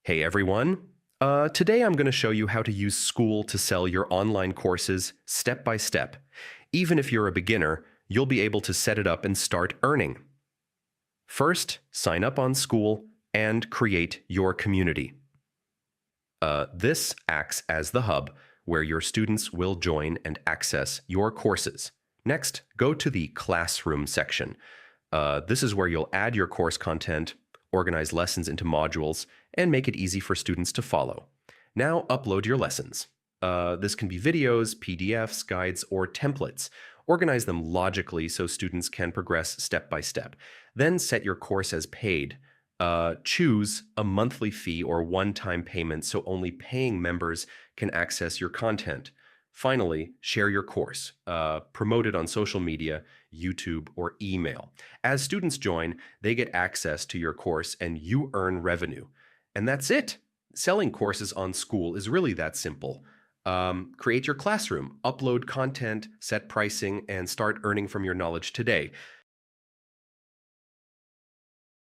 Hey everyone! Today I'm going to show you how to use Skool to sell your online courses step by step. Even if you're a beginner, you'll be able to set it up and start earning. First, sign up on Skool and create your community. This acts as the hub where your students will join and access your courses. Next, go to the Classroom section. This is where you'll add your course content, organize lessons into modules, and make it easy for students to follow. Now upload your lessons. This can be videos, PDFs, guides, or templates. Organize them logically so students can progress step by step. Then set your course as paid. Choose a monthly fee or one-time payment so only paying members can access your content. Finally, share your course. Promote it on social media, YouTube, or email. As students join, they get access to your course and you earn revenue. And that's it. Selling courses on Skool is really that simple. Create your classroom, upload content, set pricing, and start earning from your knowledge today.